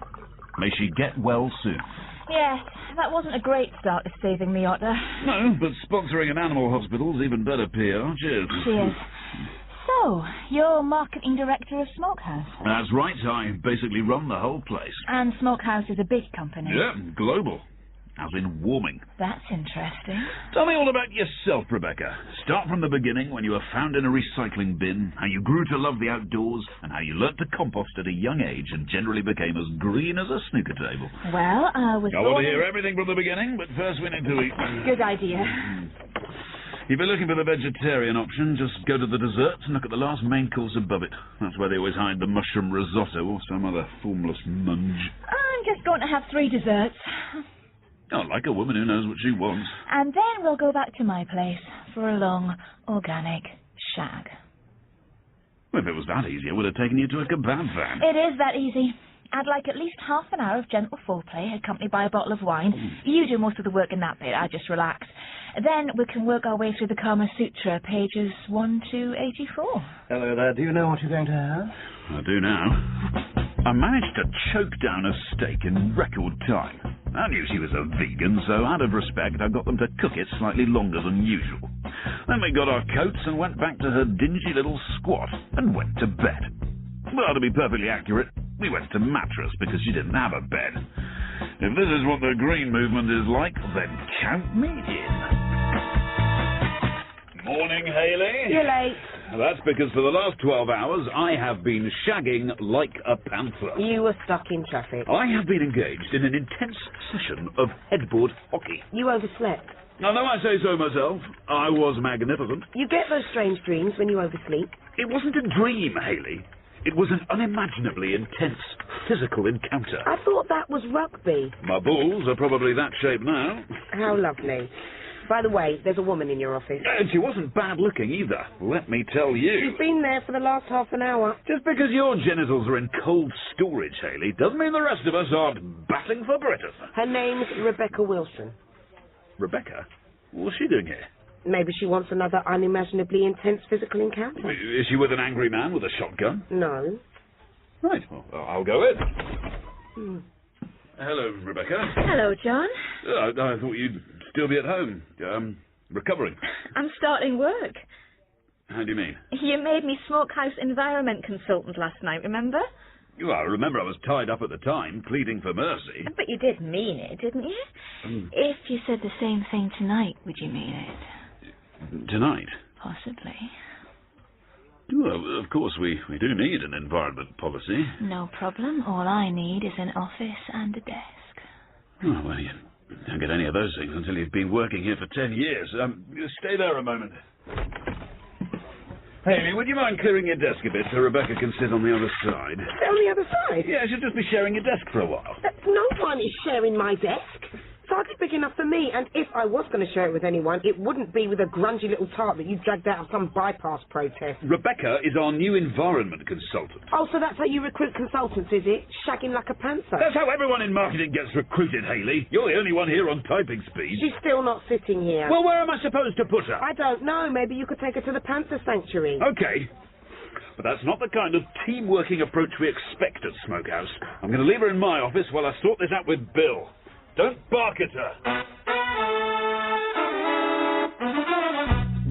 May she get well soon. Yes, that wasn't a great start to saving the otter. No, but sponsoring an animal hospital's even better PR. Cheers. Cheers. So, you're marketing director of Smokehouse? That's right. I basically run the whole place. And Smokehouse is a big company? Yeah, global. As in warming. That's interesting. Tell me all about yourself, Rebecca. Start from the beginning, when you were found in a recycling bin, how you grew to love the outdoors, and how you learnt to compost at a young age and generally became as green as a snooker table. Well, I was I want to hear everything from the beginning, but first we need to eat. Good idea. If you're looking for the vegetarian option, just go to the desserts and look at the last main course above it. That's where they always hide the mushroom risotto or some other formless munge. I'm just going to have 3 desserts. Oh, like a woman who knows what she wants. And then we'll go back to my place for a long, organic shag. Well, if it was that easy, I would have taken you to a kebab van. It is that easy. I'd like at least half an hour of gentle foreplay, accompanied by a bottle of wine. You do most of the work in that bit, I just relax. Then we can work our way through the Kama Sutra, pages 1 to 84. Hello there. Do you know what you're going to have? I do now. I managed to choke down a steak in record time. I knew she was a vegan, so out of respect, I got them to cook it slightly longer than usual. Then we got our coats and went back to her dingy little squat and went to bed. Well, to be perfectly accurate, we went to mattress because she didn't have a bed. If this is what the green movement is like, then count me in. Morning, Hayley. You're late. That's because for the last 12 hours, I have been shagging like a panther. You were stuck in traffic. I have been engaged in an intense session of headboard hockey. You overslept. Now, though I say so myself, I was magnificent. You get those strange dreams when you oversleep. It wasn't a dream, Hayley. It was an unimaginably intense physical encounter. I thought that was rugby. My balls are probably that shape now. How lovely. By the way, there's a woman in your office. And she wasn't bad looking either, let me tell you. She's been there for the last half an hour. Just because your genitals are in cold storage, Hayley, doesn't mean the rest of us aren't batting for Britain. Her name's Rebecca Wilson. Rebecca? What's she doing here? Maybe she wants another unimaginably intense physical encounter. Is she with an angry man with a shotgun? No. Right, well, I'll go in. Hello, Rebecca. Hello, John. I thought you'd still be at home, recovering. I'm starting work. How do you mean? You made me Smokehouse environment consultant last night, remember? Well, I remember I was tied up at the time, pleading for mercy. But you did mean it, didn't you? If you said the same thing tonight, would you mean it? Tonight? Possibly. Well, of course, we do need an environment policy. No problem. All I need is an office and a desk. Oh, well, you don't get any of those things until you've been working here for 10 years. Stay there a moment. Hayley, would you mind clearing your desk a bit so Rebecca can sit on the other side? Sit on the other side? Yeah, she'll just be sharing your desk for a while. No one is sharing my desk. It's hardly big enough for me, and if I was going to share it with anyone, it wouldn't be with a grungy little tart that you dragged out of some bypass protest. Rebecca is our new environment consultant. Oh, so that's how you recruit consultants, is it? Shagging like a panther? That's how everyone in marketing gets recruited, Hayley. You're the only one here on typing speed. She's still not sitting here. Well, where am I supposed to put her? I don't know. Maybe you could take her to the Panther Sanctuary. Okay. But that's not the kind of team-working approach we expect at Smokehouse. I'm going to leave her in my office while I sort this out with Bill. Don't bark at her.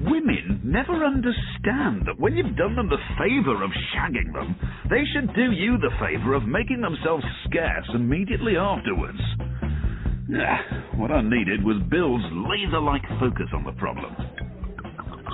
Women never understand that when you've done them the favour of shagging them, they should do you the favour of making themselves scarce immediately afterwards. What I needed was Bill's laser-like focus on the problem.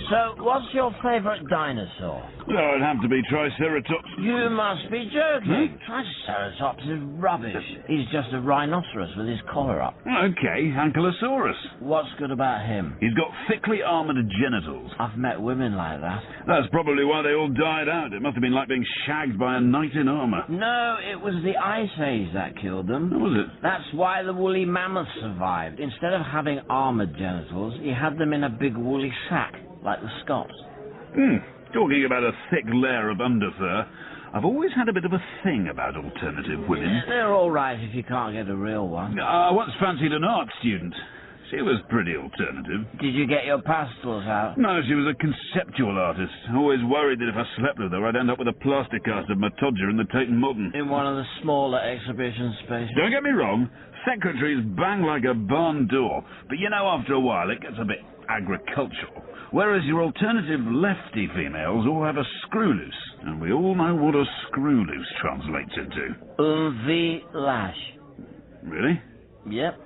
So, what's your favourite dinosaur? Oh, it'd have to be Triceratops. You must be joking. Triceratops is rubbish. He's just a rhinoceros with his collar up. Okay, Ankylosaurus. What's good about him? He's got thickly armoured genitals. I've met women like that. That's probably why they all died out. It must have been like being shagged by a knight in armour. No, it was the Ice Age that killed them. What was it? That's why the woolly mammoth survived. Instead of having armoured genitals, he had them in a big woolly sack, like the Scots. Talking about a thick layer of underfur, I've always had a bit of a thing about alternative women. They're all right if you can't get a real one. I once fancied an art student. She was pretty alternative. Did you get your pastels out? No, she was a conceptual artist. Always worried that if I slept with her, I'd end up with a plaster cast of Matodja in the Tate Modern. In one of the smaller exhibition spaces? Don't get me wrong, secretaries bang like a barn door, but you know, after a while it gets a bit agricultural. Whereas your alternative lefty females all have a screw loose, and we all know what a screw loose translates into. V lash. Really? Yep.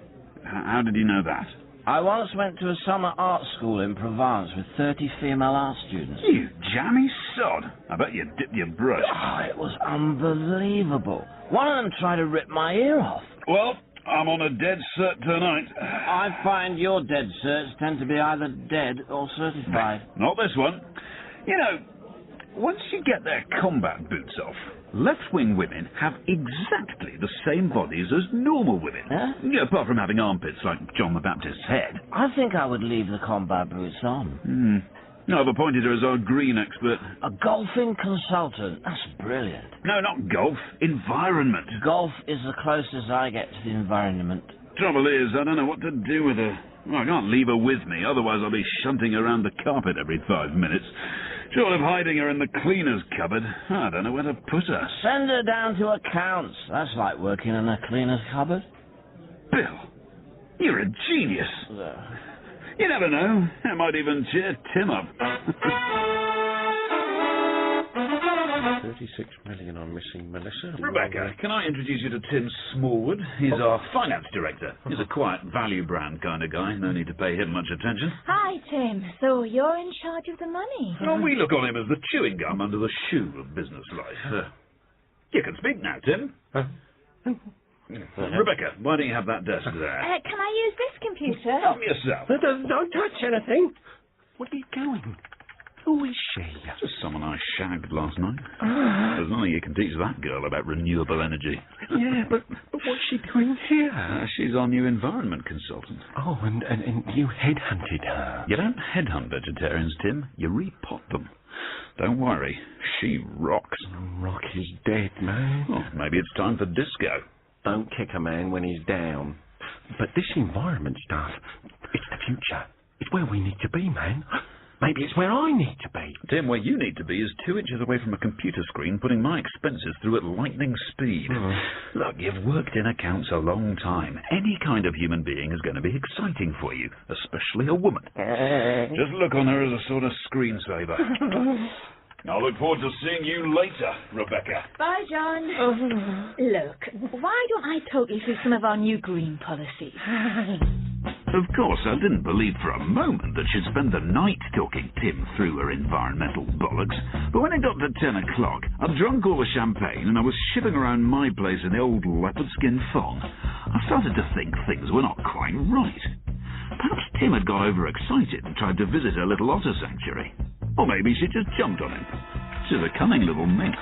How did you know that? I once went to a summer art school in Provence with 30 female art students. You jammy sod. I bet you dipped your brush. Oh, it was unbelievable. One of them tried to rip my ear off. Well, I'm on a dead cert tonight. I find your dead certs tend to be either dead or certified. Not this one. You know, once you get their combat boots off, left-wing women have exactly the same bodies as normal women. Huh? Yeah, apart from having armpits like John the Baptist's head. I think I would leave the combat boots on. I've appointed her as our green expert. A golfing consultant. That's brilliant. No, not golf. Environment. Golf is the closest I get to the environment. Trouble is, I don't know what to do with her. Well, I can't leave her with me, otherwise I'll be shunting around the carpet every 5 minutes. Short of hiding her in the cleaner's cupboard, I don't know where to put her. Send her down to accounts. That's like working in a cleaner's cupboard. Bill, you're a genius. You never know. It might even cheer Tim up. 36 million on missing Melissa. Rebecca, can I introduce you to Tim Smallwood? He's our finance director. He's a quiet value brand kind of guy. No need to pay him much attention. Hi, Tim. So you're in charge of the money? Well, we look on him as the chewing gum under the shoe of business life. You can speak now, Tim. Rebecca, why don't you have that desk there? Can I use this computer? Help yourself. Don't touch anything. Where are you going? Who is she? Just someone I shagged last night. There's nothing you can teach that girl about renewable energy. Yeah, but what's she doing here? She's our new environment consultant. Oh, and you headhunted her. You don't headhunt vegetarians, Tim. You repot them. Don't worry, she rocks. Rock is dead, man. Well, maybe it's time for disco. Don't kick a man when he's down. But this environment stuff, it's the future. It's where we need to be, man. Maybe it's where I need to be. Tim, where you need to be is 2 inches away from a computer screen, putting my expenses through at lightning speed. Look, you've worked in accounts a long time. Any kind of human being is going to be exciting for you, especially a woman. Just look on her as a sort of screensaver. I look forward to seeing you later, Rebecca. Bye, John. Look, why don't I talk you through some of our new green policies? Of course, I didn't believe for a moment that she'd spend the night talking Tim through her environmental bollocks, but when it got to 10 o'clock, I'd drunk all the champagne and I was shipping around my place in the old leopard skin thong. I started to think things were not quite right. Perhaps Tim had got overexcited and tried to visit her little otter sanctuary. Or maybe she just jumped on him. She's a cunning little minx.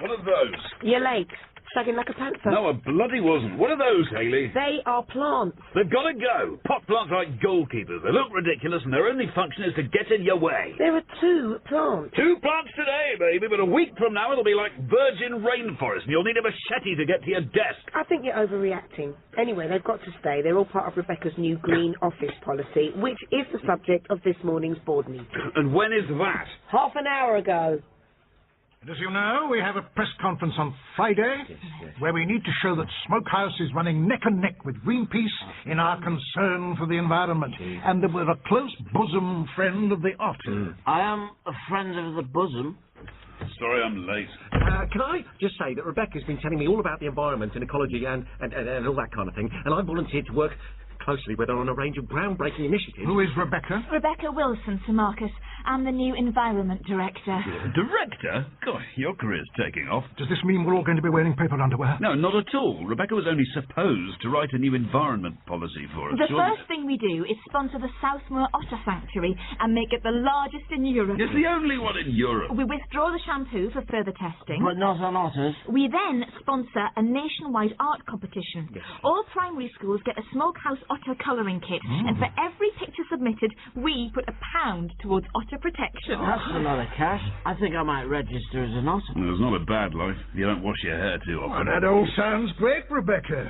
What are those? You're late. Shagging like a panther. No, I bloody wasn't. What are those, Hayley? They are plants. They've got to go. Pot plants are like goalkeepers. They look ridiculous and their only function is to get in your way. There are 2 plants. 2 plants today, baby, but a week from now it'll be like virgin rainforest and you'll need a machete to get to your desk. I think you're overreacting. Anyway, they've got to stay. They're all part of Rebecca's new green office policy, which is the subject of this morning's board meeting. And when is that? Half an hour ago. And as you know, we have a press conference on Friday where we need to show that Smokehouse is running neck and neck with Greenpeace in our concern for the environment, and that we're a close bosom friend of the Otters. I am a friend of the bosom. Sorry I'm late. Can I just say that Rebecca's been telling me all about the environment and ecology and all that kind of thing, and I volunteered to work closely with her on a range of groundbreaking initiatives. Who is Rebecca? Rebecca Wilson, Sir Marcus. I'm the new Environment Director. Director? God, your career's taking off. Does this mean we're all going to be wearing paper underwear? No, not at all. Rebecca was only supposed to write a new environment policy for us. The first thing we do is sponsor the Southmoor Otter Sanctuary and make it the largest in Europe. It's the only one in Europe. We withdraw the shampoo for further testing. But not on otters. We then sponsor a nationwide art competition. Yes. All primary schools get a Smokehouse otter colouring kit, and for every picture submitted, we put £1 towards otter protection. That's a lot of cash. I think I might register as an otter. Well, it's not a bad life if you don't wash your hair too often. That all sounds great, Rebecca.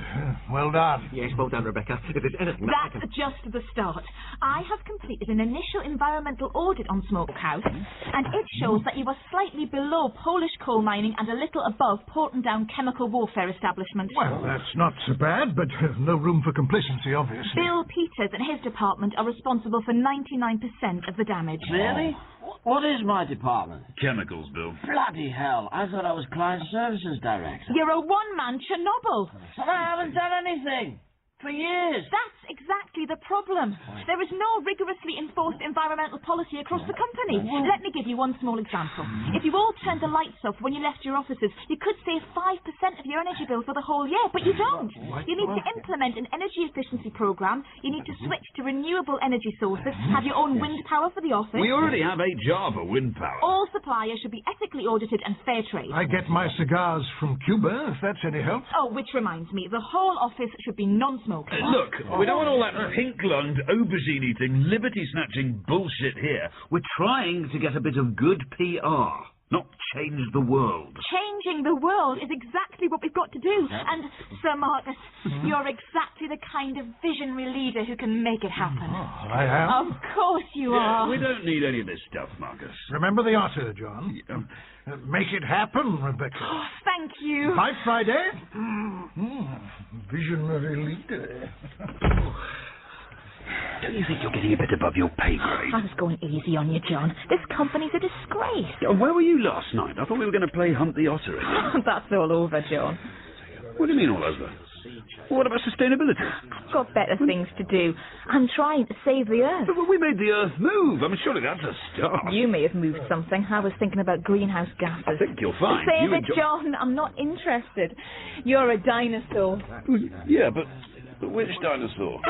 Well done. Yes, well done, Rebecca. If there's anything that I That's can... just the start. I have completed an initial environmental audit on Smokehouse, and it shows that you are slightly below Polish coal mining and a little above Portendown chemical warfare establishment. Well, that's not so bad, but no room for complacency, obviously. Bill Peters and his department are responsible for 99% of the damage. Really? What is my department? Chemicals, Bill. Bloody hell. I thought I was Client Services Director. You're a one-man Chernobyl. And I haven't done anything. For years. That's exactly the problem. There is no rigorously enforced environmental policy across the company. Let me give you one small example. If you all turned the lights off when you left your offices, you could save 5% of your energy bill for the whole year, but you don't. You need to implement an energy efficiency program. You need to switch to renewable energy sources, have your own wind power for the office. We already have HR for wind power. All suppliers should be ethically audited and fair trade. I get my cigars from Cuba, if that's any help. Oh, which reminds me, the whole office should be non-smoking. Look, we don't want all that pink-lunged, aubergine-eating, liberty-snatching bullshit here. We're trying to get a bit of good PR, not change the world. Changing the world is exactly what we've got to do. And, Sir Marcus, you're exactly the kind of visionary leader who can make it happen. I am. Of course you are. We don't need any of this stuff, Marcus. Remember the otter, John. Make it happen, Rebecca. Thank you. By Friday. Visionary leader. Don't you think you're getting a bit above your pay grade? I was going easy on you, John. This company's a disgrace. Where were you last night? I thought we were going to play Hunt the Otter again. That's all over, John. What do you mean all over? What about sustainability? I've got better things to do. I'm trying to save the Earth. But we made the Earth move. I mean, surely that's a start. You may have moved something. I was thinking about greenhouse gases. I think you'll find. Save it, John. I'm not interested. You're a dinosaur. Yeah, but which dinosaur?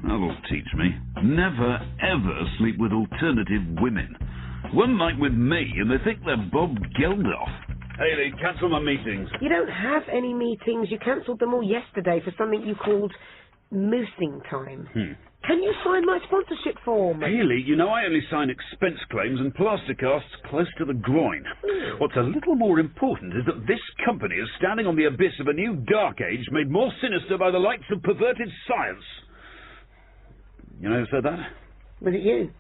That'll teach me. Never, ever sleep with alternative women. One night with me, and they think they're Bob Geldof. Hayley, cancel my meetings. You don't have any meetings. You cancelled them all yesterday for something you called moosing time. Can you sign my sponsorship form? Hayley, you know I only sign expense claims and plaster casts close to the groin. What's a little more important is that this company is standing on the abyss of a new dark age made more sinister by the lights of perverted science. You know who said that? Was it you?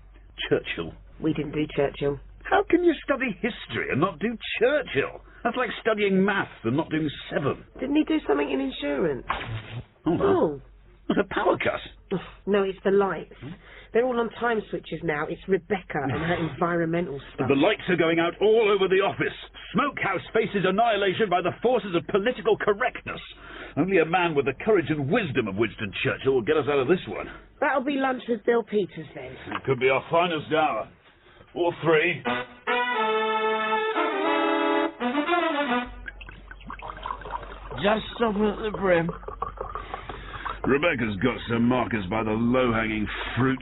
Churchill. We didn't do Churchill. How can you study history and not do Churchill? That's like studying maths and not doing 7. Didn't he do something in insurance? Oh, no. It's a power cut. No, it's the lights. They're all on time switches now. It's Rebecca and her environmental stuff. The lights are going out all over the office. Smokehouse faces annihilation by the forces of political correctness. Only a man with the courage and wisdom of Winston Churchill will get us out of this one. That'll be lunch with Bill Peters then. It could be our finest hour. Or 3. Just stop at the brim. Rebecca's got some markers by the low-hanging fruit.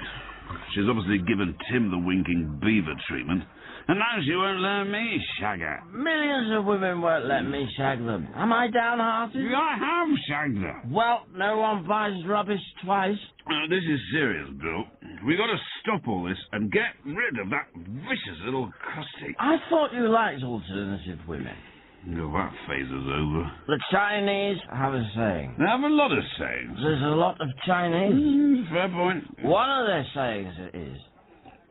She's obviously given Tim the winking beaver treatment. And now she won't let me shag her. Millions of women won't let me shag them. Am I downhearted? I have shagged her. Well, no one buys rubbish twice. This is serious, Bill. We got to stop all this and get rid of that vicious little crusty. I thought you liked alternative women. No, that phase is over. The Chinese have a saying. They have a lot of sayings. There's a lot of Chinese. Fair point. One of their sayings is,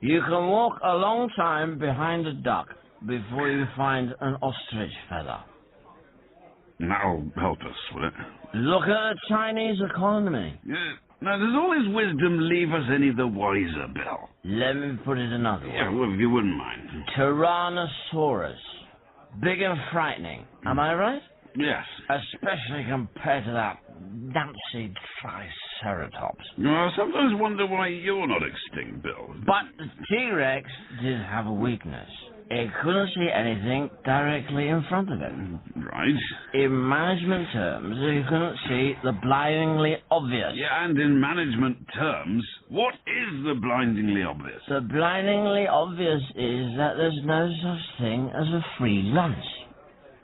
you can walk a long time behind a duck before you find an ostrich feather. That'll help us, will it? Look at the Chinese economy. Yeah. Now, does all his wisdom leave us any the wiser, Bill? Let me put it another way. Yeah, well, if you wouldn't mind. Tyrannosaurus. Big and frightening. Am I right? Yes. Especially compared to that Nancy Triceratops. I sometimes wonder why you're not extinct, Bill. But the T-Rex did have a weakness. It couldn't see anything directly in front of it. Right. In management terms, it couldn't see the blindingly obvious. Yeah, and in management terms, what is the blindingly obvious? The blindingly obvious is that there's no such thing as a free lunch.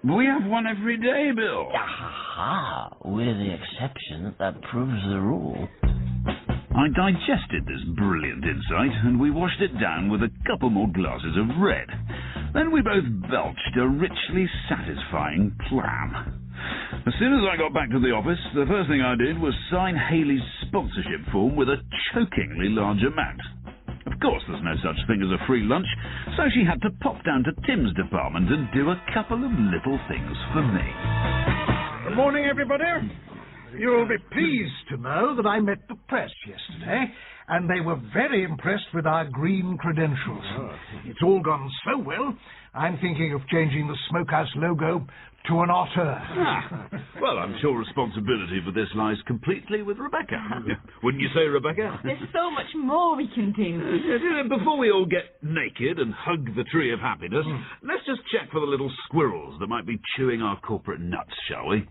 We have one every day, Bill. Aha! With the exception that proves the rule. I digested this brilliant insight, and we washed it down with a couple more glasses of red. Then we both belched a richly satisfying plan. As soon as I got back to the office, the first thing I did was sign Hayley's sponsorship form with a chokingly large amount. Of course, there's no such thing as a free lunch, so she had to pop down to Tim's department and do a couple of little things for me. Good morning, everybody. You'll be pleased to know that I met the press yesterday, and they were very impressed with our green credentials. It's all gone so well, I'm thinking of changing the Smokehouse logo to an otter. Well, I'm sure responsibility for this lies completely with Rebecca. Wouldn't you say, Rebecca? There's so much more we can do. Before we all get naked and hug the tree of happiness, let's just check for the little squirrels that might be chewing our corporate nuts, shall we?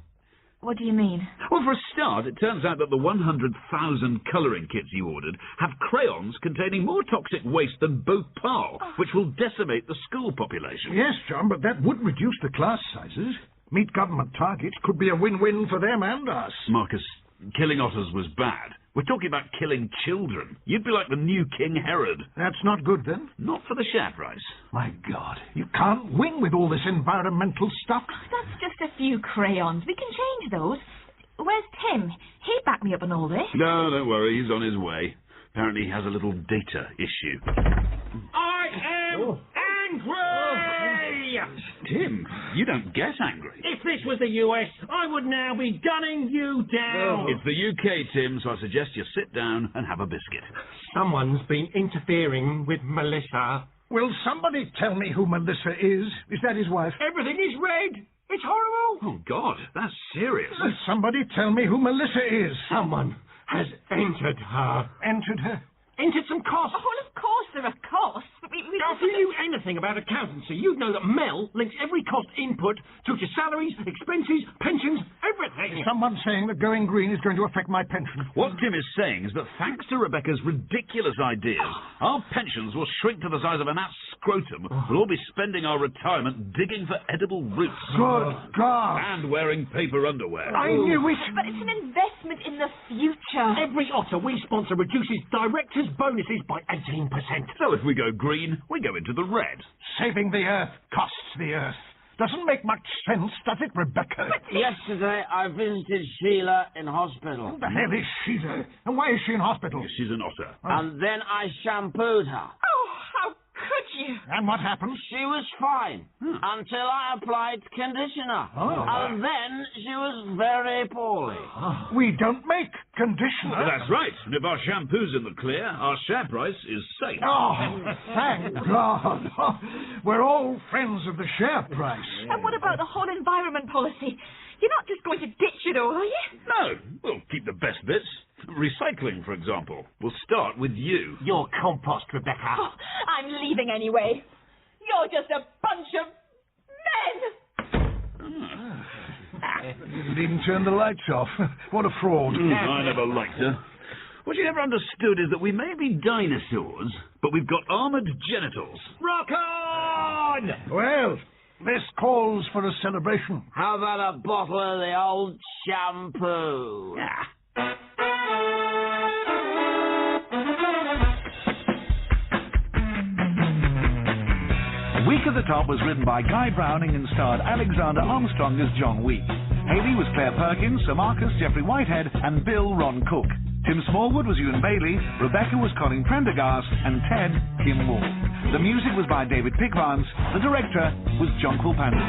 What do you mean? Well, for a start, it turns out that the 100,000 colouring kits you ordered have crayons containing more toxic waste than Bhopal, which will decimate the school population. Yes, John, but that would reduce the class sizes. Meet government targets could be a win-win for them and us. Marcus, killing otters was bad. We're talking about killing children. You'd be like the new King Herod. That's not good, then? Not for the share price. My God, you can't win with all this environmental stuff. That's just a few crayons. We can change those. Where's Tim? He'd back me up on all this. No, don't worry. He's on his way. Apparently he has a little data issue. I am angry! Tim, you don't get angry. If this was the US, I would now be gunning you down. It's the UK, Tim, so I suggest you sit down and have a biscuit. Someone's been interfering with Melissa. Will somebody tell me who Melissa is? Is that his wife? Everything is red. It's horrible. Oh, God, that's serious. Will somebody tell me who Melissa is? Someone has entered her. Entered her? Entered some costs. Oh, well, of course there are costs. But we Now, if you knew anything about accountancy, you'd know that Mel links every cost input to your salaries, expenses, pensions, everything. Is someone saying that going green is going to affect my pension? What Tim is saying is that thanks to Rebecca's ridiculous ideas, our pensions will shrink to the size of an gnat's scrotum. We'll all be spending our retirement digging for edible roots. Good God. And wearing paper underwear. I knew it. But it's an investment in the future. Every otter we sponsor reduces directors' bonuses by 18%. So if we go green, we go into the red. Saving the earth costs the earth. Doesn't make much sense, does it, Rebecca? Yesterday, I visited Sheila in hospital. Who the hell is Sheila? And why is she in hospital? She's an otter. And then I shampooed her. Oh, how could you? And what happened? She was fine until I applied conditioner. And then she was very poorly. We don't make conditioner. That's right. And if our shampoo's in the clear, our share price is safe. Oh, thank God. We're all friends of the share price. And what about the whole environment policy? You're not just going to ditch it all, are you? No, we'll keep the best bits. Recycling, for example. We'll start with you. Your compost, Rebecca. Oh, I'm leaving anyway. You're just a bunch of men! Didn't even turn the lights off. What a fraud. I never liked her. What she never understood is that we may be dinosaurs, but we've got armoured genitals. Rock on! Well, this calls for a celebration. How about a bottle of the old shampoo? Week at the Top was written by Guy Browning and starred Alexander Armstrong as John Week. Hayley was Clare Perkins, Sir Marcus, Geoffrey Whitehead, and Bill Ron Cook. Tim Smallwood was Ewan Bailey, Rebecca was Colin Prendergast, and Ted Kim Wall. The music was by David Pickvance. The director was Jonquil Panting.